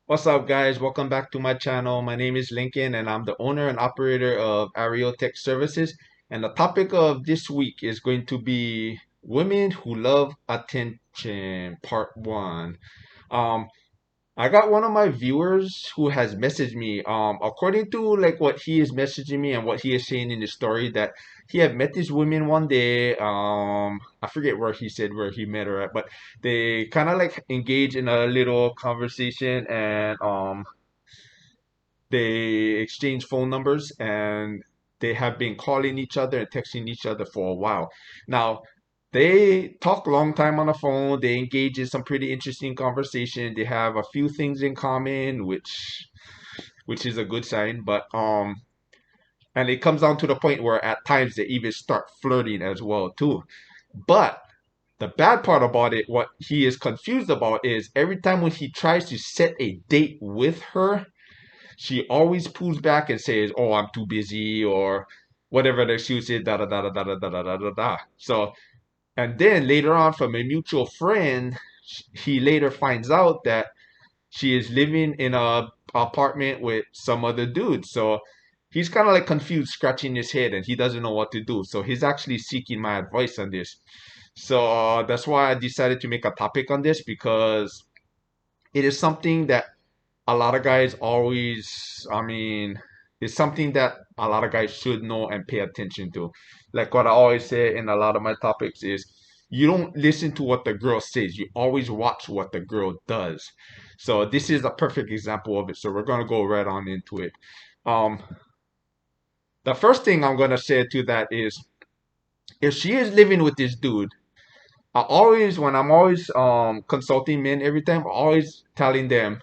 What's up, guys? Welcome back to my channel. My name is Lincoln, and I'm the owner and operator of Ario Tech Services. And the topic of this week is going to be women who love attention, part one. Um, I got one of my viewers who has messaged me. According to like what he is messaging me and what he is saying in the story, that he had met this woman one day. I forget where he said where he met her at, but they kind of like engage in a little conversation, and they exchange phone numbers, and they have been calling each other and texting each other for a while. Now, they talk a long time on the phone. They engage in some pretty interesting conversation. They have a few things in common, which is a good sign. But and it comes down to the point where at times they even start flirting as well too. But the bad part about it, what he is confused about, is every time when he tries to set a date with her, she always pulls back and says, "Oh, I'm too busy," or whatever the excuse is, da da da da da da da da da da. So, and then later on, from a mutual friend, he later finds out that she is living in a apartment with some other dude. So he's kind of like confused, scratching his head, and he doesn't know what to do. So he's actually seeking my advice on this. So that's why I decided to make a topic on this, because it is something that a lot of guys always, it's something that a lot of guys should know and pay attention to. Like what I always say in a lot of my topics is, you don't listen to what the girl says, you always watch what the girl does. So this is a perfect example of it. So we're going to go right on into it. Um, the first thing I'm going to say to that is, if she is living with this dude, when I'm always consulting men every time, I'm always telling them,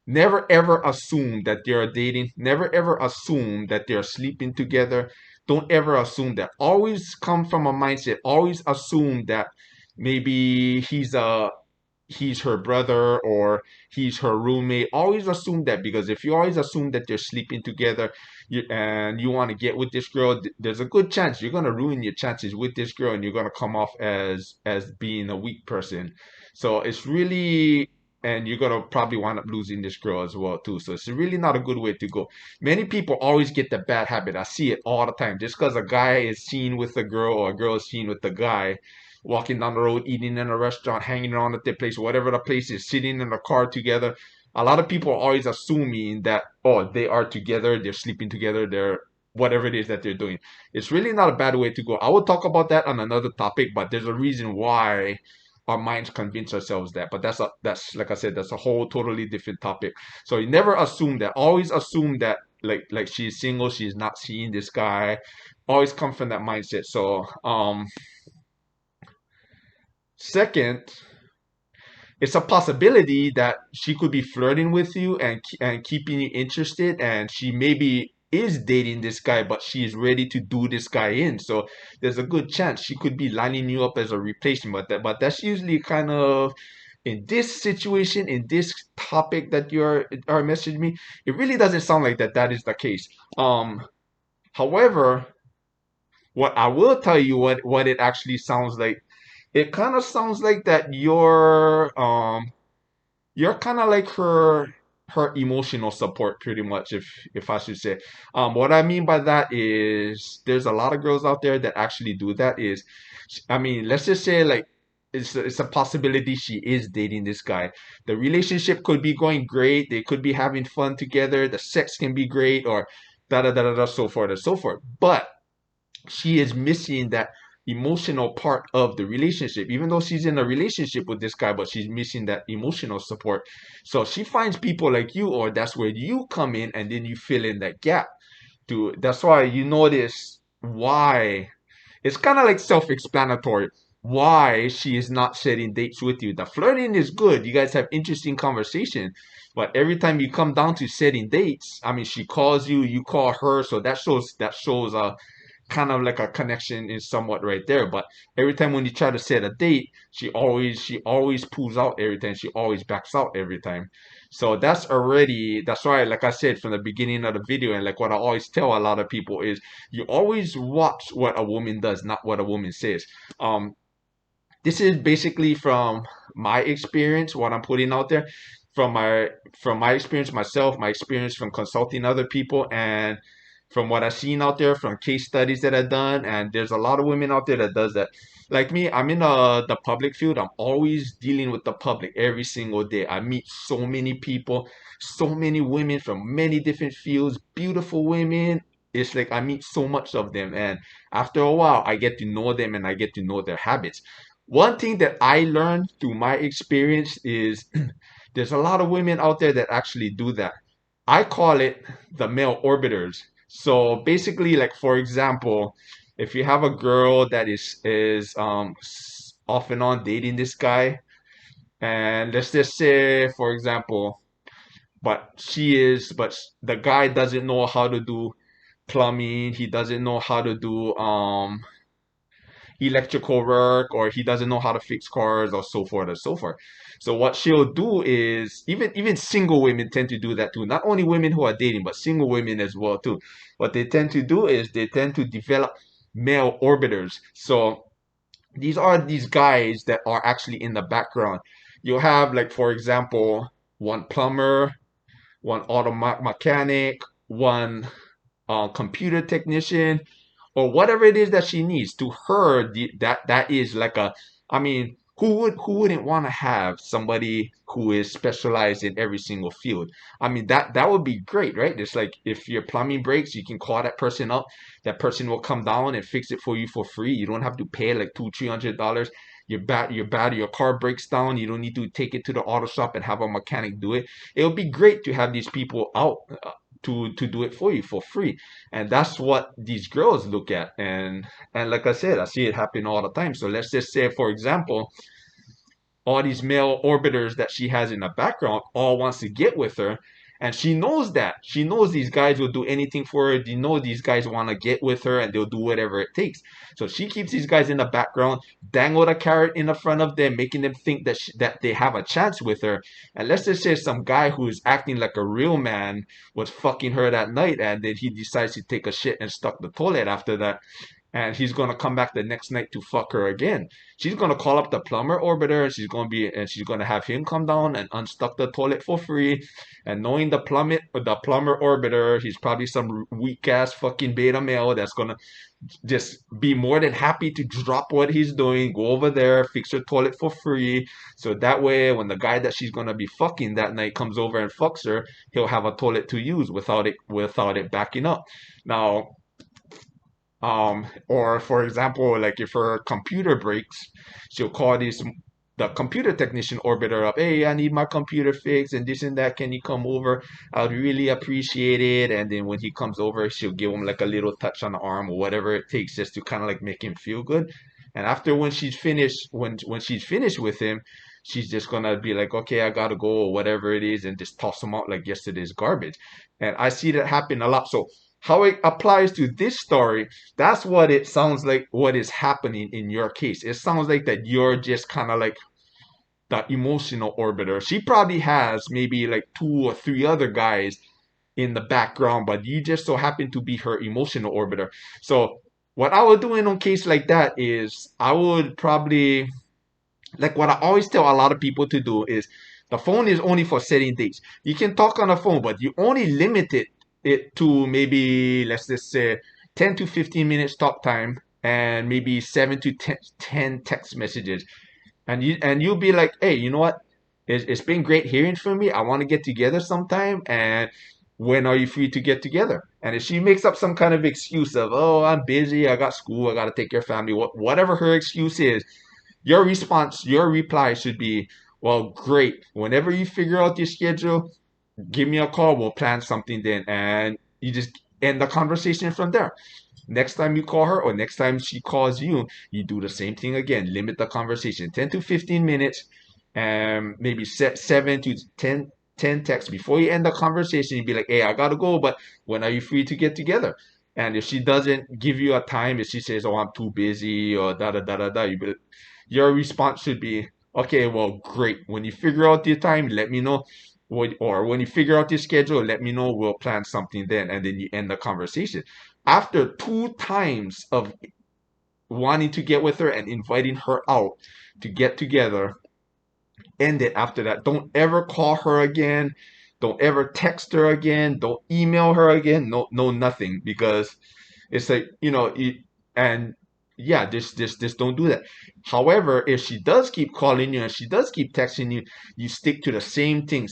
never ever assume that they're dating. Never ever assume that they're sleeping together. Don't ever assume that. Always come from a mindset. Always assume that maybe he's her brother or he's her roommate. Always assume that, because if you always assume that they're sleeping together, and you want to get with this girl, there's a good chance you're gonna ruin your chances with this girl, and you're gonna come off as being a weak person. So it's really, and you're gonna probably wind up losing this girl as well too. So it's really not a good way to go. Many people always get the bad habit. I see it all the time. Just because a guy is seen with a girl or a girl is seen with a guy, walking down the road, eating in a restaurant, hanging around at their place, whatever the place is, sitting in a car together. A lot of people are always assuming that, oh, they are together, they're sleeping together, they're whatever it is that they're doing. It's really not a bad way to go. I will talk about that on another topic, but there's a reason why our minds convince ourselves that. But that's like I said, that's a whole totally different topic. So you never assume that. Always assume that like she's single, she's not seeing this guy. Always come from that mindset. So second, it's a possibility that she could be flirting with you and keeping you interested, and she maybe is dating this guy, but she is ready to do this guy in. So there's a good chance she could be lining you up as a replacement. But that's usually kind of, in this situation, in this topic that are messaging me, it really doesn't sound like that is the case. However, what I will tell you, what it actually sounds like, it kind of sounds like that you're kind of like her emotional support, pretty much, if I should say. What I mean by that is, there's a lot of girls out there that actually do that. Is, let's just say, like, it's a possibility she is dating this guy. The relationship could be going great. They could be having fun together. The sex can be great, or da da da da da, so forth and so forth. But she is missing that emotional part of the relationship, even though she's in a relationship with this guy, but she's missing that emotional support. So she finds people like you, or that's where you come in, and then you fill in that gap. That's why you notice why it's kind of like self-explanatory why she is not setting dates with you. The flirting is good, you guys have interesting conversation, but every time you come down to setting dates, she calls you, you call her, so that shows kind of like a connection is somewhat right there. But every time when you try to set a date, she always pulls out every time. She always backs out every time. So that's why, like I said from the beginning of the video, and like what I always tell a lot of people is, you always watch what a woman does, not what a woman says. Um, this is basically from my experience, what I'm putting out there. from my experience myself, my experience from consulting other people, and from what I've seen out there, from case studies that I've done, and there's a lot of women out there that does that. Like me, I'm in the public field. I'm always dealing with the public every single day. I meet so many people, so many women from many different fields, beautiful women. It's like I meet so much of them, and after a while, I get to know them and I get to know their habits. One thing that I learned through my experience is there's a lot of women out there that actually do that. I call it the male orbiters. So basically, like for example, if you have a girl that is off and on dating this guy, and let's just say, for example, but the guy doesn't know how to do plumbing, he doesn't know how to do electrical work, or he doesn't know how to fix cars, or so forth and so forth. So what she'll do is, even single women tend to do that too. Not only women who are dating, but single women as well too. What they tend to do is they tend to develop male orbiters. So these are these guys that are actually in the background. You'll have, like for example, one plumber, one auto mechanic, one computer technician, or whatever it is that she needs. To her, that is like a, I mean, who wouldn't want to have somebody who is specialized in every single field? I mean, that would be great, right? It's like if your plumbing breaks, you can call that person up. That person will come down and fix it for you for free. You don't have to pay like $200-300. Your car breaks down. You don't need to take it to the auto shop and have a mechanic do it. It would be great to have these people out to do it for you for free. And that's what these girls look at. And like I said, I see it happen all the time. So let's just say, for example, all these male orbiters that she has in the background all wants to get with her, and she knows that. She knows these guys will do anything for her. You know, these guys want to get with her and they'll do whatever it takes. So she keeps these guys in the background, dangle a carrot in the front of them, making them think that they have a chance with her. And let's just say some guy who's acting like a real man was fucking her that night, and then he decides to take a shit and stuck the toilet after that, and he's gonna come back the next night to fuck her again. She's gonna call up the plumber orbiter, and she's gonna have him come down and unstuck the toilet for free. And knowing the plumber orbiter, he's probably some weak ass fucking beta male that's gonna just be more than happy to drop what he's doing, go over there, fix her toilet for free. So that way, when the guy that she's gonna be fucking that night comes over and fucks her, he'll have a toilet to use without it backing up. Now, or for example, like if her computer breaks, she'll call the computer technician orbiter up. Hey, I need my computer fixed and this and that. Can you come over? I'd really appreciate it. And then when he comes over, she'll give him like a little touch on the arm or whatever it takes, just to kind of like make him feel good. And after when she's finished with him, she's just gonna be like, okay, I gotta go, or whatever it is, and just toss him out like yesterday's garbage. And I see that happen a lot. So how it applies to this story, that's what it sounds like what is happening in your case. It sounds like that you're just kind of like the emotional orbiter. She probably has maybe like two or three other guys in the background, but you just so happen to be her emotional orbiter. So what I would do in a case like that is I would probably, like what I always tell a lot of people to do is, the phone is only for setting dates. You can talk on the phone, but you only limit it to maybe, let's just say, 10 to 15 minutes talk time, and maybe 7 to 10 text messages. And you'll be like, hey, you know what? It's been great hearing from me. I want to get together sometime, and when are you free to get together? And if she makes up some kind of excuse of, oh, I'm busy, I got school, I got to take care of family, whatever her excuse is, your reply should be, well, great. Whenever you figure out your schedule, give me a call. We'll plan something then. And you just end the conversation from there. Next time you call her, or next time she calls you, you do the same thing again. Limit the conversation 10 to 15 minutes, and maybe set 7 to 10 texts before you end the conversation. You'd be like, hey, I gotta go, but when are you free to get together? And if she doesn't give you a time, if she says, oh, I'm too busy, or da da da da da, your response should be, okay, well, great. When you figure out your time, let me know. Or when you figure out your schedule, let me know. We'll plan something then. And then you end the conversation. After 2 times of wanting to get with her and inviting her out to get together, end it after that. Don't ever call her again. Don't ever text her again. Don't email her again. No, no, nothing. Because it's like, and yeah, this don't do that. However, if she does keep calling you and she does keep texting you, you stick to the same thing.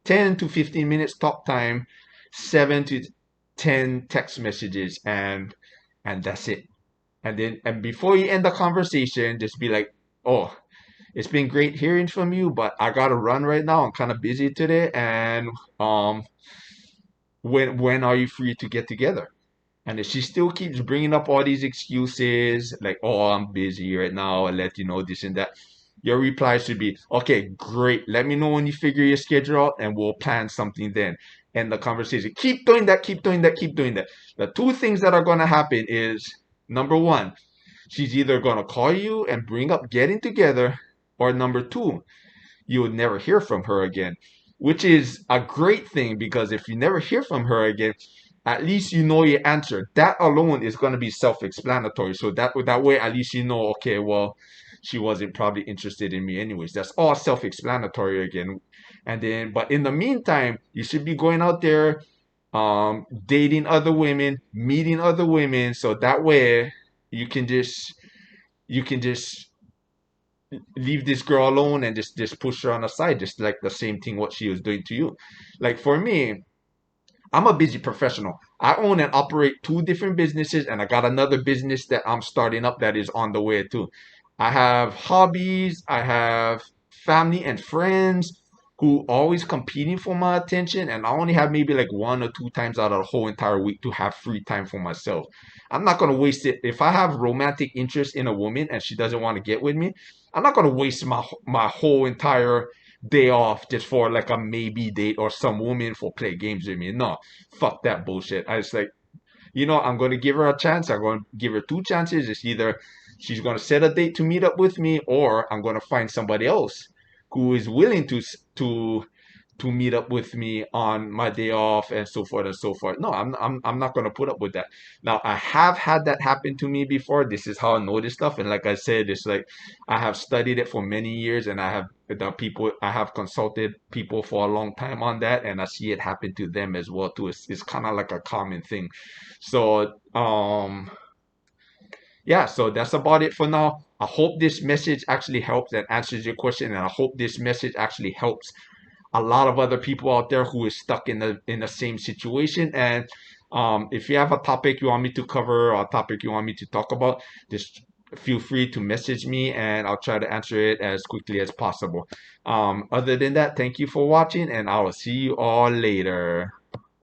10 to 15 minutes talk time, 7 to 10 text messages, and that's it. And before you end the conversation, just be like, oh, it's been great hearing from you, but I gotta run right now. I'm kind of busy today, and um, when are you free to get together? And if she still keeps bringing up all these excuses, like, oh, I'm busy right now, I'll let you know this and that, your reply should be, okay, great. Let me know when you figure your schedule out and we'll plan something then. End the conversation. Keep doing that, keep doing that, keep doing that. The two things that are going to happen is number one, she's either going to call you and bring up getting together, or number two, you would never hear from her again, which is a great thing because if you never hear from her again, at least you know your answer. That alone is going to be self-explanatory. So that way, at least you know, okay, well, she wasn't probably interested in me anyways. That's all self-explanatory again. And then, but in the meantime, you should be going out there, dating other women, meeting other women, so that way you can just you can just leave this girl alone and just push her on the side, just like the same thing what she was doing to you. Like for me, I'm a busy professional. I own and operate two different businesses, and I got another business that I'm starting up that is on the way too. I have hobbies, I have family and friends who always competing for my attention, and I only have maybe like 1 or 2 times out of the whole entire week to have free time for myself. I'm not gonna waste it. If I have romantic interest in a woman and she doesn't want to get with me, I'm not gonna waste my whole entire day off just for like a maybe date or some woman for play games with me. No, fuck that bullshit. I just like, I'm going to give her a chance. I'm going to give her two chances. It's either she's going to set a date to meet up with me, or I'm going to find somebody else who is willing to meet up with me on my day off and so forth and so forth. No, I'm not going to put up with that. Now, I have had that happen to me before. This is how I know this stuff. And like I said, it's like I have studied it for many years, and I have consulted people for a long time on that, and I see it happen to them as well too. It's kind of like a common thing. So, yeah, so that's about it for now. I hope this message actually helps and answers your question, and I hope this message actually helps a lot of other people out there who is stuck in the same situation. And if you have a topic you want me to cover or a topic you want me to talk about, just feel free to message me and I'll try to answer it as quickly as possible. Other than that, thank you for watching, and I will see you all later.